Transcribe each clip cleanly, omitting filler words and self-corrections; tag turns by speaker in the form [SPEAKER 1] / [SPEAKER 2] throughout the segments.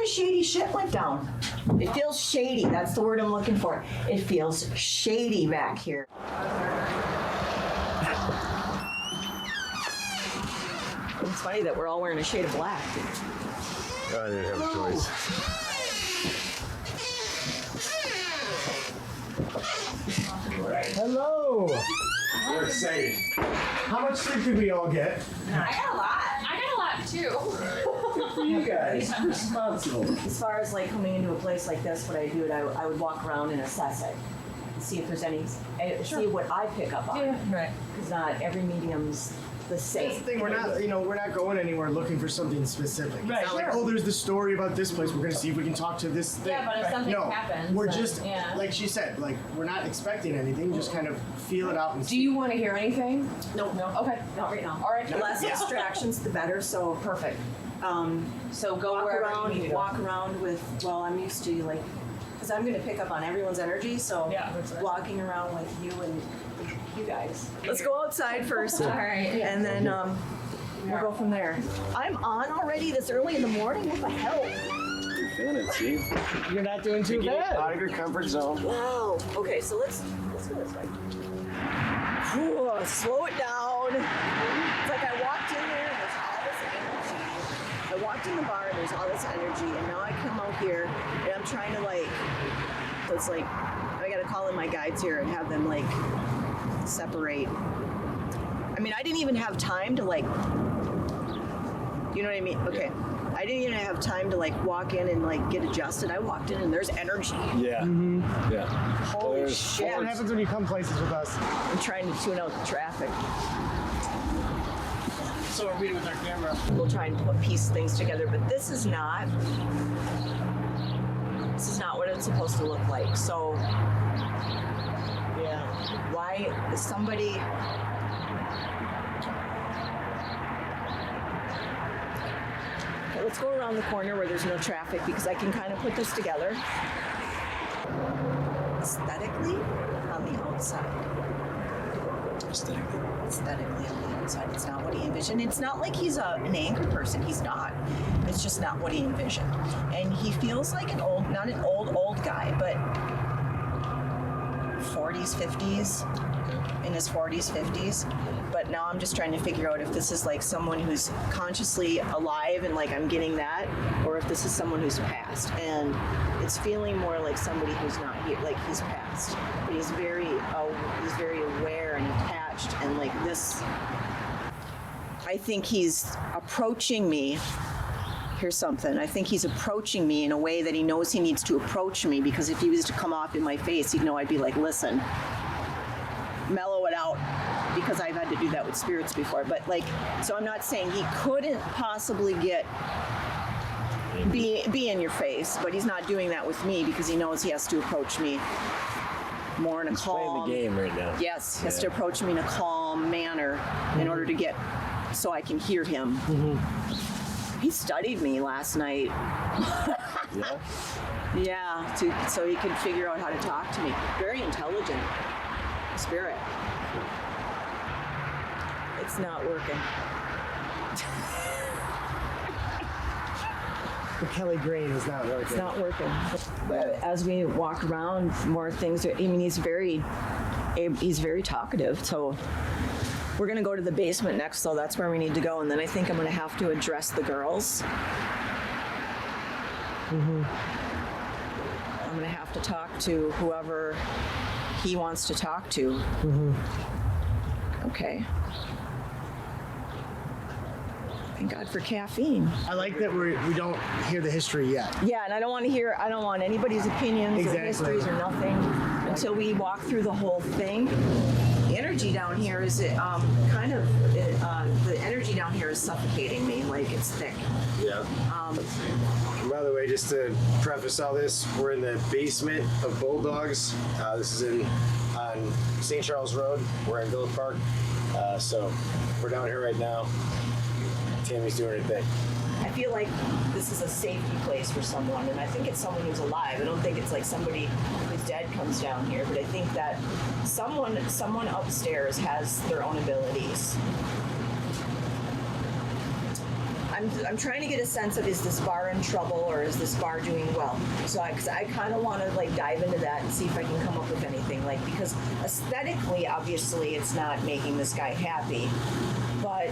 [SPEAKER 1] of shady shit went down. It feels shady. That's the word I'm looking for. It feels shady back here. It's funny that we're all wearing a shade of black.
[SPEAKER 2] I didn't have a choice.
[SPEAKER 3] Hello!
[SPEAKER 2] We're excited.
[SPEAKER 3] How much sleep did we all get?
[SPEAKER 4] I got a lot too.
[SPEAKER 3] Good for you guys. Responsible.
[SPEAKER 1] As far as like coming into a place like this, what I do, I would walk around and assess it. See if there's any, see what I pick up on.
[SPEAKER 4] Yeah, right.
[SPEAKER 1] Because not every medium's the same.
[SPEAKER 3] That's the thing, we're not going anywhere looking for something specific. It's
[SPEAKER 4] Right,
[SPEAKER 3] not like,
[SPEAKER 4] sure.
[SPEAKER 3] oh, there's this story about this place, we're gonna see if we can talk to this thing.
[SPEAKER 4] Yeah, but if something
[SPEAKER 3] no,
[SPEAKER 4] happens,
[SPEAKER 3] we're
[SPEAKER 4] then-
[SPEAKER 3] just,
[SPEAKER 4] yeah.
[SPEAKER 3] like she said, like, we're not expecting anything, just kind of feel it out and
[SPEAKER 5] Do
[SPEAKER 3] see.
[SPEAKER 5] you want to hear anything?
[SPEAKER 1] No.
[SPEAKER 5] Okay, not right now. All right.
[SPEAKER 1] The less distractions, the better. So
[SPEAKER 5] Perfect. So go
[SPEAKER 1] walk
[SPEAKER 5] wherever you need to go.
[SPEAKER 1] walk around with. Well, I'm used to like, because I'm going to pick up on everyone's energy. So
[SPEAKER 4] Yeah, that's right.
[SPEAKER 1] walking around with you and you guys. Let's go outside first.
[SPEAKER 4] All right.
[SPEAKER 1] And then we'll go from there. I'm on already this early in the morning. What the hell?
[SPEAKER 2] You're feeling it, see?
[SPEAKER 3] You're not doing too bad.
[SPEAKER 2] Out of your comfort zone.
[SPEAKER 1] Wow. Okay, so let's go this way. Whew, slow it down. It's like I walked in there and there's all this energy. I walked in the bar and there's all this energy, and now I come out here and I'm trying to like. So it's like I gotta call in my guides here and have them like separate. I mean, I didn't even have time to like. You know what I mean? Okay. I didn't even have time to like walk in and like get adjusted. I walked in and there's energy.
[SPEAKER 2] Yeah. Yeah.
[SPEAKER 1] Holy
[SPEAKER 2] There's
[SPEAKER 1] shit.
[SPEAKER 3] What happens when you come places with us?
[SPEAKER 1] I'm trying to tune out the traffic.
[SPEAKER 3] So are we with our camera?
[SPEAKER 1] We'll try and piece things together, but this is not what it's supposed to look like. So, yeah. Why is somebody... Okay, let's go around the corner where there's no traffic because I can kind of put this together. Aesthetically, on the outside. Aesthetically on the outside. It's not what he envisioned. It's not like he's an angry person. He's not. It's just not what he envisioned. And he feels like not an old guy, but 40s, 50s, in his 40s, 50s. But now I'm just trying to figure out if this is like someone who's consciously alive and like I'm getting that, or if this is someone who's passed. And it's feeling more like somebody who's not here, like he's passed. But he's very aware and attached, and like this. I think he's approaching me. Here's something. I think he's approaching me in a way that he knows he needs to approach me, because if he was to come off in my face, he'd know I'd be like, listen, mellow it out, because I've had to do that with spirits before. But like, so I'm not saying he couldn't possibly be in your face, but he's not doing that with me because he knows he has to approach me more in a calm.
[SPEAKER 2] Playing the game right now.
[SPEAKER 1] Yes, he has to approach me in a calm manner in order to get, so I can hear him. He studied me last night.
[SPEAKER 2] Yeah.
[SPEAKER 1] Yeah, so he could figure out how to talk to me. Very intelligent spirit. It's not working.
[SPEAKER 3] The Kelly Grain is not working.
[SPEAKER 1] It's not working. But as we walk around, more things. I mean, he's very talkative. So we're gonna go to the basement next. So that's where we need to go. And then I think I'm gonna have to address the girls. I'm gonna have to talk to whoever he wants to talk to. Okay. Thank God for caffeine.
[SPEAKER 3] I like that we don't hear the history yet.
[SPEAKER 1] Yeah, and I don't want anybody's opinions
[SPEAKER 3] Exactly.
[SPEAKER 1] or histories or nothing until we walk through the whole thing. The energy down here is the energy down here is suffocating me, like it's thick.
[SPEAKER 2] Yeah. By the way, just to preface all this, we're in the basement of Bulldogs. This is on St. Charles Road. We're in Villa Park. So we're down here right now. Tammy's doing her thing.
[SPEAKER 1] I feel like this is a safety place for someone, and I think it's someone who's alive. I don't think it's like somebody who's dead comes down here, but I think that someone upstairs has their own abilities. I'm trying to get a sense of, is this bar in trouble or is this bar doing well? So I kind of want to like dive into that and see if I can come up with anything, like, because aesthetically, obviously, it's not making this guy happy, but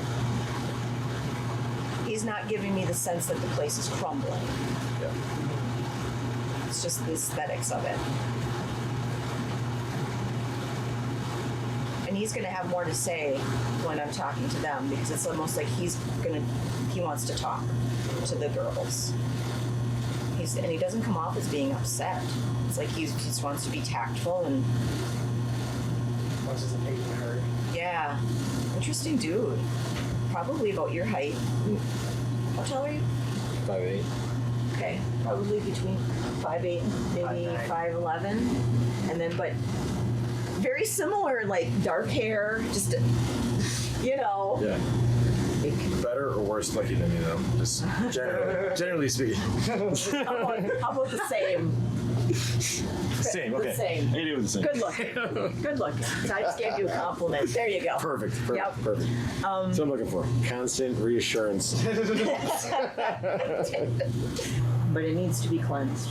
[SPEAKER 1] he's not giving me the sense that the place is crumbling.
[SPEAKER 2] Yeah.
[SPEAKER 1] It's just the aesthetics of it. And he's going to have more to say when I'm talking to them, because it's almost like he wants to talk to the girls. And he doesn't come off as being upset. It's like he just wants to be tactful and
[SPEAKER 3] Much as it hate and hurt.
[SPEAKER 1] yeah, interesting dude. Probably about your height. How tall are you?
[SPEAKER 2] 5'8".
[SPEAKER 1] Okay, probably between 5'8" and maybe 5'11", and then but very similar, like dark hair, just
[SPEAKER 2] Yeah. Better or worse looking than me, though? Just generally speaking.
[SPEAKER 1] How about the same?
[SPEAKER 2] Same, okay.
[SPEAKER 1] The same.
[SPEAKER 2] I can do it with the same.
[SPEAKER 1] Good looking. Good looking. So I just gave you a compliment. There you go.
[SPEAKER 2] Perfect.
[SPEAKER 1] Yep.
[SPEAKER 2] Perfect. That's what I'm looking for. Constant reassurance.
[SPEAKER 1] But it needs to be cleansed.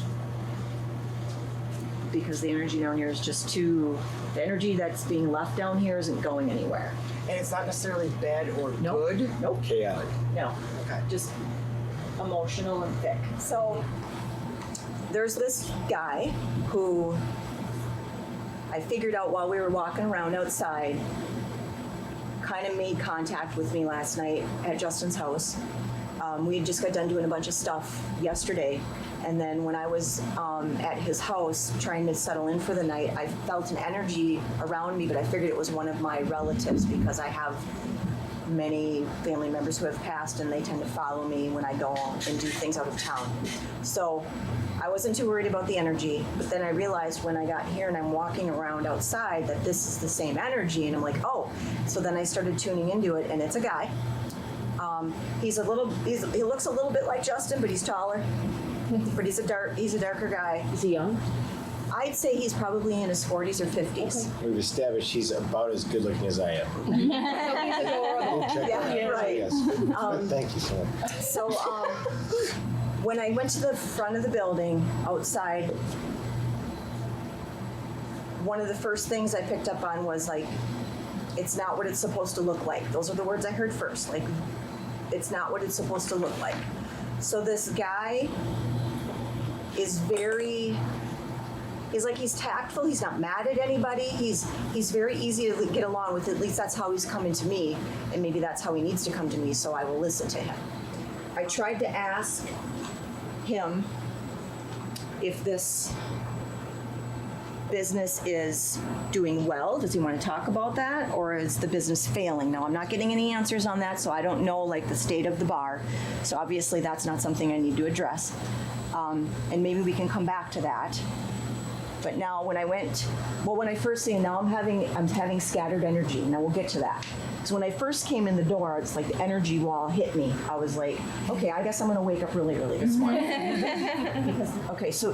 [SPEAKER 1] Because the energy down here is just too. The energy that's being left down here isn't going anywhere.
[SPEAKER 3] And it's not necessarily bad or
[SPEAKER 1] Nope.
[SPEAKER 3] good.
[SPEAKER 1] Nope.
[SPEAKER 2] Chaotic.
[SPEAKER 1] No.
[SPEAKER 3] Okay.
[SPEAKER 1] Just emotional and thick. So there's this guy who I figured out while we were walking around outside, kind of made contact with me last night at Justin's house. We had just got done doing a bunch of stuff yesterday, and then when I was at his house trying to settle in for the night, I felt an energy around me, but I figured it was one of my relatives because I have many family members who have passed, and they tend to follow me when I go and do things out of town. So I wasn't too worried about the energy, but then I realized when I got here and I'm walking around outside that this is the same energy, and I'm like, oh. So then I started tuning into it, and it's a guy. He looks a little bit like Justin, but he's taller. But he's a darker guy.
[SPEAKER 5] Is he young?
[SPEAKER 1] I'd say he's probably in his 40s or 50s.
[SPEAKER 2] We've established he's about as good looking as I am. Check
[SPEAKER 1] Yeah,
[SPEAKER 2] that out.
[SPEAKER 1] right.
[SPEAKER 2] Yes. Thank you so much.
[SPEAKER 1] So when I went to the front of the building outside, one of the first things I picked up on was like, it's not what it's supposed to look like. Those are the words I heard first. Like, it's not what it's supposed to look like. So this guy is he's tactful. He's not mad at anybody. He's very easy to get along with. At least that's how he's coming to me, and maybe that's how he needs to come to me. So I will listen to him. I tried to ask him if this business is doing well. Does he want to talk about that, or is the business failing? Now, I'm not getting any answers on that, so I don't know like the state of the bar. So obviously that's not something I need to address. And maybe we can come back to that. But now when I first seen, now I'm having scattered energy. Now we'll get to that. So when I first came in the door, it's like the energy wall hit me. I was like, okay, I guess I'm gonna wake up really early this morning. Okay, so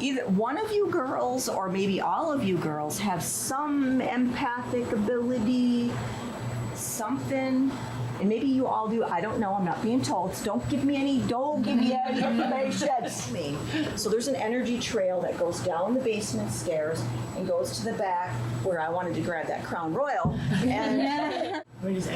[SPEAKER 1] either one of you girls or maybe all of you girls have some empathic ability, something. And maybe you all do. I don't know. I'm not being told. So don't give me any information. Me. So there's an energy trail that goes down the basement stairs and goes to the back where I wanted to grab that Crown Royal. And
[SPEAKER 3] I mean, is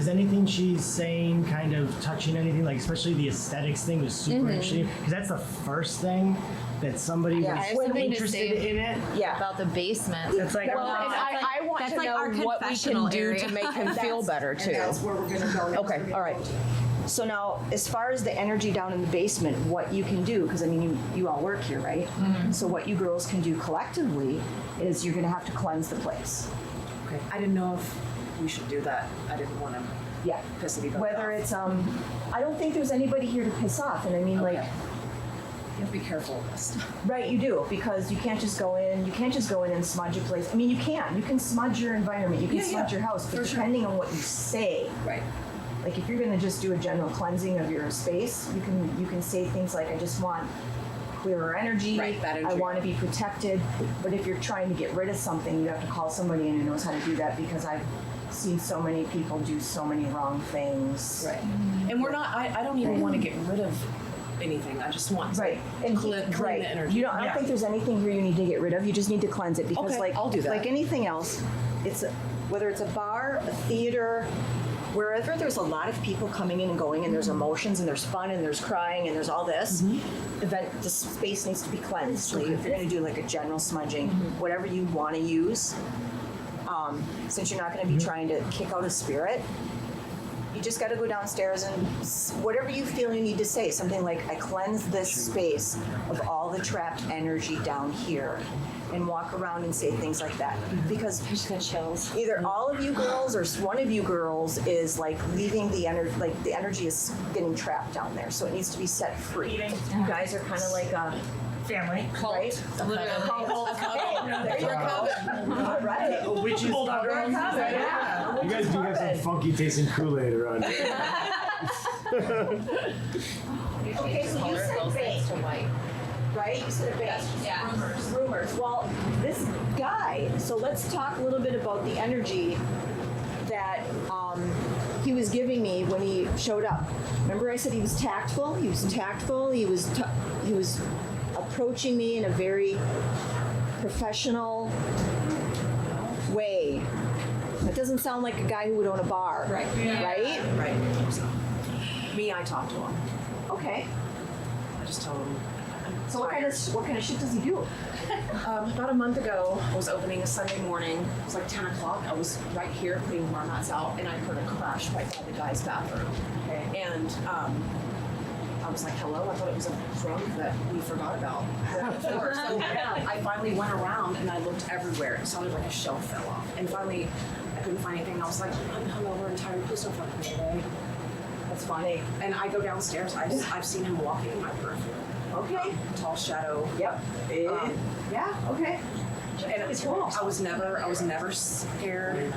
[SPEAKER 3] anything she's saying kind of touching anything? Like, especially the aesthetics thing was super interesting, because that's the first thing that somebody
[SPEAKER 1] Yeah. I
[SPEAKER 3] was
[SPEAKER 1] have
[SPEAKER 4] something to
[SPEAKER 3] interested
[SPEAKER 4] say.
[SPEAKER 3] in it.
[SPEAKER 1] yeah.
[SPEAKER 4] About the basement.
[SPEAKER 3] It's like,
[SPEAKER 6] Well, and I want That's to like know our what we can confessional do area. to make him feel better
[SPEAKER 1] And
[SPEAKER 6] too.
[SPEAKER 1] that's where we're gonna go next.
[SPEAKER 6] Okay,
[SPEAKER 1] all right. So now, as far as the energy down in the basement, what you can do, because I mean, you all work here, right? So what you girls can do collectively is you're gonna have to cleanse the place.
[SPEAKER 5] Okay. I didn't know if we should do that. I didn't want to
[SPEAKER 1] Yeah.
[SPEAKER 5] piss anybody
[SPEAKER 1] Whether
[SPEAKER 5] off.
[SPEAKER 1] it's, I don't think there's anybody here to piss off, and I mean, like,
[SPEAKER 5] You have to be careful with this.
[SPEAKER 1] right, you do, because you can't just go in and smudge a place. I mean, you can smudge your environment, you can
[SPEAKER 5] Yeah,
[SPEAKER 1] smudge
[SPEAKER 5] yeah,
[SPEAKER 1] your house, but
[SPEAKER 5] for sure.
[SPEAKER 1] depending on what you say,
[SPEAKER 5] Right.
[SPEAKER 1] like if you're gonna just do a general cleansing of your space, you can say things like, I just want clearer energy,
[SPEAKER 5] Right, that
[SPEAKER 1] I
[SPEAKER 5] energy.
[SPEAKER 1] want to be protected. But if you're trying to get rid of something, you have to call somebody in who knows how to do that, because I've seen so many people do so many wrong things.
[SPEAKER 5] Right. And we're not, I don't even want to get rid of anything. I just want to
[SPEAKER 1] Right.
[SPEAKER 5] clean the energy.
[SPEAKER 1] You don't, I don't think there's anything here you need to get rid of. You just need to cleanse it because,
[SPEAKER 5] Okay,
[SPEAKER 1] like,
[SPEAKER 5] I'll do that.
[SPEAKER 1] like anything else, whether it's a bar, a theater, wherever there's a lot of people coming in and going, and there's emotions, and there's fun, and there's crying, and there's all this. The space needs to be cleansed. Like, if you're going to do like a general smudging, whatever you want to use, since you're not going to be trying to kick out a spirit. You just got to go downstairs and whatever you feel you need to say, something like, I cleanse this space of all the trapped energy down here, and walk around and say things like that. Because
[SPEAKER 6] chills.
[SPEAKER 1] either all of you girls or one of you girls is like leaving the energy, like the energy is getting trapped down there, so it needs to be set free. You guys are kind of like a
[SPEAKER 3] Family.
[SPEAKER 1] right?
[SPEAKER 4] Literally.
[SPEAKER 1] There you go. All right.
[SPEAKER 3] Witches.
[SPEAKER 1] Bulldog girls. Yeah.
[SPEAKER 2] You guys do have some funky tasting Kool-Aid around here.
[SPEAKER 1] Okay, so you said bait, right? You said a bait.
[SPEAKER 4] Yeah.
[SPEAKER 1] Rumors. Well, this guy, so let's talk a little bit about the energy that he was giving me when he showed up. Remember I said he was tactful? He was tactful. He was approaching me in a very professional way. That doesn't sound like a guy who would own a bar.
[SPEAKER 5] Right.
[SPEAKER 1] Right?
[SPEAKER 5] Right. Me, I talk to him.
[SPEAKER 1] Okay.
[SPEAKER 5] I just tell him.
[SPEAKER 1] So what kind of shit does he do?
[SPEAKER 5] About a month ago, I was opening a Sunday morning. It was like 10 o'clock. I was right here putting bar mats out, and I heard a crash right by the guy's bathroom.
[SPEAKER 1] Okay.
[SPEAKER 5] And I was like, hello, I thought it was a drunk that we forgot about. Before. So I finally went around and I looked everywhere. It sounded like a shelf fell off. And finally, I couldn't find anything. I was like, I'm hungover and tired. Please don't fuck me today.
[SPEAKER 1] That's funny.
[SPEAKER 5] And I go downstairs. I've seen him walking in my peripheral.
[SPEAKER 1] Okay.
[SPEAKER 5] Tall shadow.
[SPEAKER 1] Yep. Yeah. Okay.
[SPEAKER 5] And it was cool. I was never scared.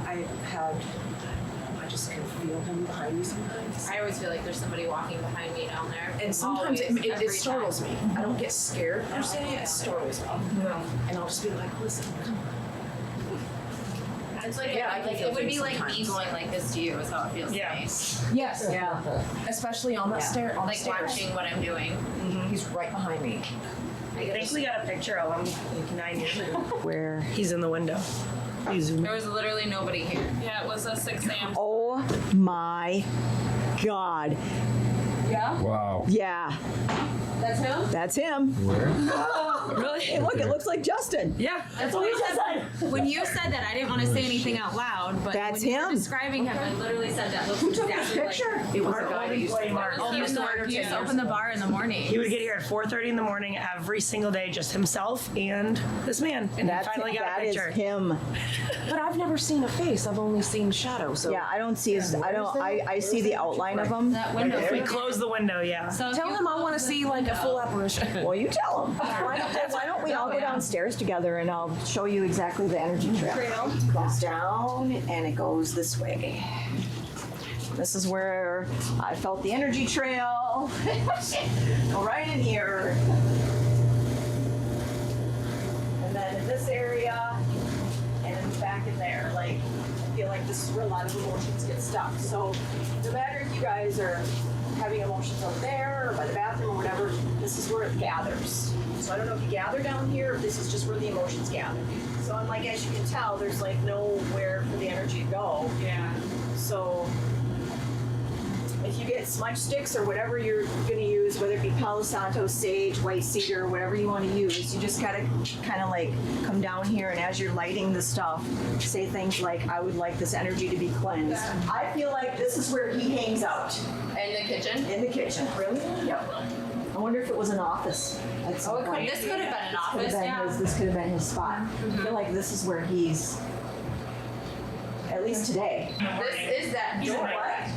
[SPEAKER 5] I just can feel him behind me sometimes.
[SPEAKER 4] I always feel like there's somebody walking behind me down there.
[SPEAKER 5] And sometimes
[SPEAKER 4] Always,
[SPEAKER 5] it
[SPEAKER 4] every
[SPEAKER 5] startles
[SPEAKER 4] time.
[SPEAKER 5] me. I don't get scared per se, it startles me. And I'll just be like, listen, come on.
[SPEAKER 4] It's like,
[SPEAKER 5] Yeah, I can
[SPEAKER 4] like
[SPEAKER 5] feel
[SPEAKER 4] it would be
[SPEAKER 5] things
[SPEAKER 4] like me
[SPEAKER 5] sometimes.
[SPEAKER 4] going like this to you is how it feels to me.
[SPEAKER 1] Yes. Yeah.
[SPEAKER 5] Especially on that stair, on
[SPEAKER 4] Like
[SPEAKER 5] the stairs.
[SPEAKER 4] watching what I'm doing.
[SPEAKER 5] He's right behind me.
[SPEAKER 4] I
[SPEAKER 7] I
[SPEAKER 4] get
[SPEAKER 7] think we got a picture of him like 9 years ago.
[SPEAKER 1] Where?
[SPEAKER 7] He's in the window.
[SPEAKER 4] There was literally nobody here. Yeah, it was a 6 a.m.
[SPEAKER 1] Oh my God.
[SPEAKER 4] Yeah?
[SPEAKER 2] Wow.
[SPEAKER 1] Yeah.
[SPEAKER 4] That's him?
[SPEAKER 1] That's him.
[SPEAKER 2] Where?
[SPEAKER 4] Really?
[SPEAKER 1] Hey, look, it looks like Justin.
[SPEAKER 7] Yeah.
[SPEAKER 4] That's what he said. When you said that, I didn't want to say anything out loud, but
[SPEAKER 1] That's
[SPEAKER 4] when you were
[SPEAKER 1] him.
[SPEAKER 4] describing him, I literally said that. Who took this picture?
[SPEAKER 5] It was a guy that used to
[SPEAKER 7] Mark.
[SPEAKER 4] Oh, he used to open the bar in the morning.
[SPEAKER 7] He would get here at 4:30 in the morning every single day, just himself and this man. And
[SPEAKER 1] That's
[SPEAKER 7] finally got
[SPEAKER 1] that
[SPEAKER 7] a
[SPEAKER 1] is
[SPEAKER 7] picture.
[SPEAKER 1] him.
[SPEAKER 5] But I've never seen a face. I've only seen shadow. So
[SPEAKER 1] Yeah, I don't see his. I see the outline of him.
[SPEAKER 4] That window.
[SPEAKER 7] We closed the window, yeah.
[SPEAKER 4] So
[SPEAKER 5] tell him I want to see like a full apparition.
[SPEAKER 1] Well, you tell him. Why don't we all go downstairs together and I'll show you exactly the energy trail. It goes down and it goes this way. This is where I felt the energy trail. Go right in here. And then in this area and then back in there. Like, I feel like this is where a lot of emotions get stuck. So no matter if you guys are having emotions up there or by the bathroom or whatever, this is where it gathers. So I don't know if you gather down here or if this is just where the emotions gather. So I'm like, as you can tell, there's like nowhere for the energy to go.
[SPEAKER 4] Yeah.
[SPEAKER 1] So if you get smudge sticks or whatever you're gonna use, whether it be Palo Santo, sage, white cedar, whatever you want to use, you just gotta kind of like come down here and as you're lighting the stuff, say things like, I would like this energy to be cleansed. I feel like this is where he hangs out.
[SPEAKER 4] In the kitchen?
[SPEAKER 1] In the kitchen. Really? Yep. I wonder if it was an office at some point.
[SPEAKER 4] This could have been an
[SPEAKER 1] Could
[SPEAKER 4] office,
[SPEAKER 1] have been
[SPEAKER 4] yeah.
[SPEAKER 1] this could have been his spot. I feel like this is where he's, at least today.
[SPEAKER 4] This is that
[SPEAKER 7] He's in
[SPEAKER 4] door.
[SPEAKER 7] right.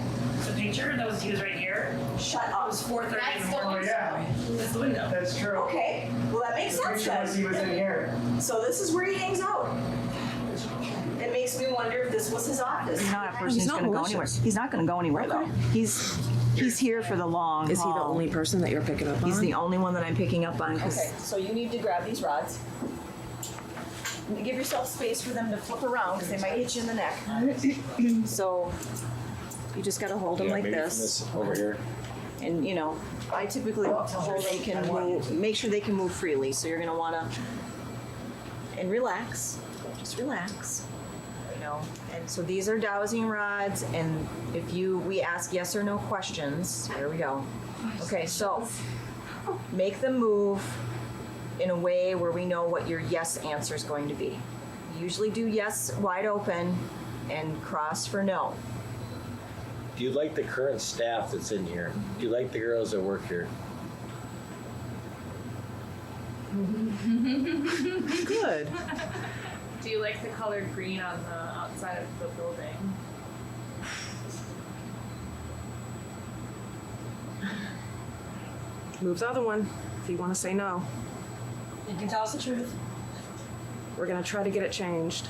[SPEAKER 7] The picture, he was right here.
[SPEAKER 1] Shut
[SPEAKER 7] It
[SPEAKER 1] up.
[SPEAKER 7] was 4:30 in
[SPEAKER 4] That's
[SPEAKER 7] the
[SPEAKER 4] the
[SPEAKER 7] morning.
[SPEAKER 4] one.
[SPEAKER 2] Yeah,
[SPEAKER 7] That's the window.
[SPEAKER 2] that's true.
[SPEAKER 1] Okay, well that makes sense
[SPEAKER 2] Picture was he
[SPEAKER 1] then.
[SPEAKER 2] was in here.
[SPEAKER 1] So this is where he hangs out. It makes me wonder if this was his office. He's not a person
[SPEAKER 5] He's
[SPEAKER 1] who's
[SPEAKER 5] not
[SPEAKER 1] going to go
[SPEAKER 5] malicious.
[SPEAKER 1] anywhere. He's not going to go anywhere though. He's here for the long
[SPEAKER 5] Is he the
[SPEAKER 1] haul.
[SPEAKER 5] only person that you're picking up on?
[SPEAKER 1] He's the only one that I'm picking up on.
[SPEAKER 5] Okay.
[SPEAKER 1] So you need to grab these rods. give yourself space for them to flip around because they might hit you in the neck. So you just gotta hold them like
[SPEAKER 2] maybe
[SPEAKER 1] this.
[SPEAKER 2] from this over here.
[SPEAKER 1] And you know, I typically hold they can move, make sure they can move freely. So you're gonna wanna, and relax, just relax. You know, and so these are dowsing rods, and if we ask yes or no questions, here we go. Okay, so make them move in a way where we know what your yes answer is going to be. You usually do yes wide open and cross for no.
[SPEAKER 8] Do you like the current staff that's in here? Do you like the girls that work here?
[SPEAKER 1] Good.
[SPEAKER 9] Do you like the colored green on the outside of the building?
[SPEAKER 5] Move the other one if you want to say no.
[SPEAKER 7] You can tell us the truth.
[SPEAKER 5] We're gonna try to get it changed.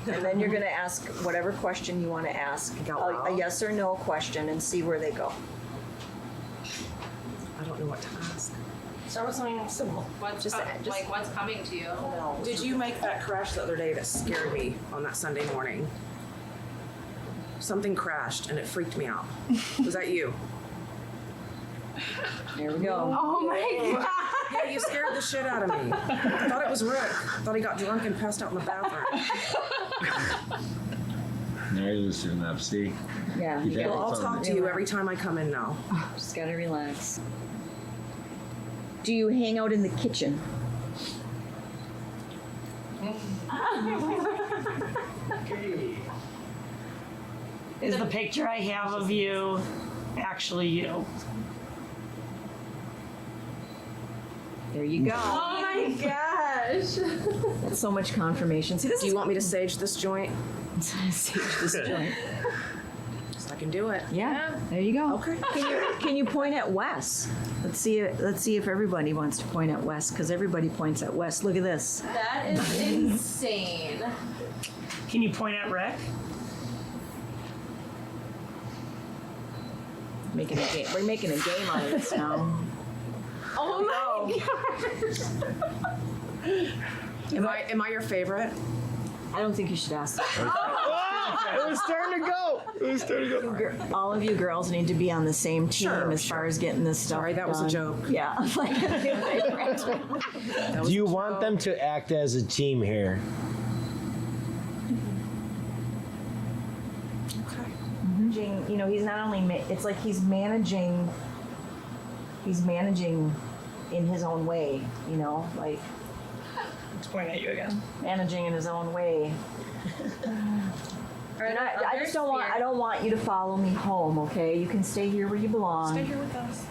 [SPEAKER 1] And then you're gonna ask whatever question you want to ask, a yes or no question, and see where they go.
[SPEAKER 5] I don't know what to ask.
[SPEAKER 7] Start with something simple.
[SPEAKER 9] What's
[SPEAKER 1] Just-
[SPEAKER 9] like what's coming to you?
[SPEAKER 5] Did you make that crash the other day that scared me on that Sunday morning? Something crashed and it freaked me out. Was that you?
[SPEAKER 1] There we go.
[SPEAKER 9] Oh my god.
[SPEAKER 5] Yeah, you scared the shit out of me. I thought it was Rick. I thought he got drunk and passed out in the bathroom.
[SPEAKER 8] Now you're loosening up, see?
[SPEAKER 1] Yeah, you
[SPEAKER 8] Yeah.
[SPEAKER 5] Well, I'll talk to you every time I come in now.
[SPEAKER 1] just gotta relax. Do you hang out in the kitchen?
[SPEAKER 7] Is the picture I have of you actually you?
[SPEAKER 1] There you go.
[SPEAKER 9] Oh my gosh.
[SPEAKER 1] That's so much confirmation. See, this
[SPEAKER 5] Do you want me to sage this joint?
[SPEAKER 1] sage this joint.
[SPEAKER 5] So I can do it.
[SPEAKER 1] Yeah, there you go.
[SPEAKER 5] Okay.
[SPEAKER 1] Can you point at Wes? Let's see if everybody wants to point at Wes, because everybody points at Wes. Look at this.
[SPEAKER 9] That is insane.
[SPEAKER 7] Can you point at Rick?
[SPEAKER 1] Making a game. We're making a game out of this now.
[SPEAKER 9] Oh my god.
[SPEAKER 5] Am I your favorite?
[SPEAKER 1] I don't think you should ask that.
[SPEAKER 2] It was starting to go.
[SPEAKER 1] All of you girls need to be on the same team
[SPEAKER 5] Sure,
[SPEAKER 1] as far as getting this stuff
[SPEAKER 5] Sorry, that was a
[SPEAKER 1] done.
[SPEAKER 5] joke.
[SPEAKER 1] Yeah.
[SPEAKER 8] Do you want them to act as a team here?
[SPEAKER 1] Managing, you know, he's not only it's like he's managing in his own way, you know, like
[SPEAKER 7] Let's point at you again.
[SPEAKER 1] managing in his own way.
[SPEAKER 9] Are
[SPEAKER 1] And
[SPEAKER 9] there
[SPEAKER 1] I just don't
[SPEAKER 9] other
[SPEAKER 1] want you to follow me home, okay? You can stay here where you belong.
[SPEAKER 5] Stay here with us.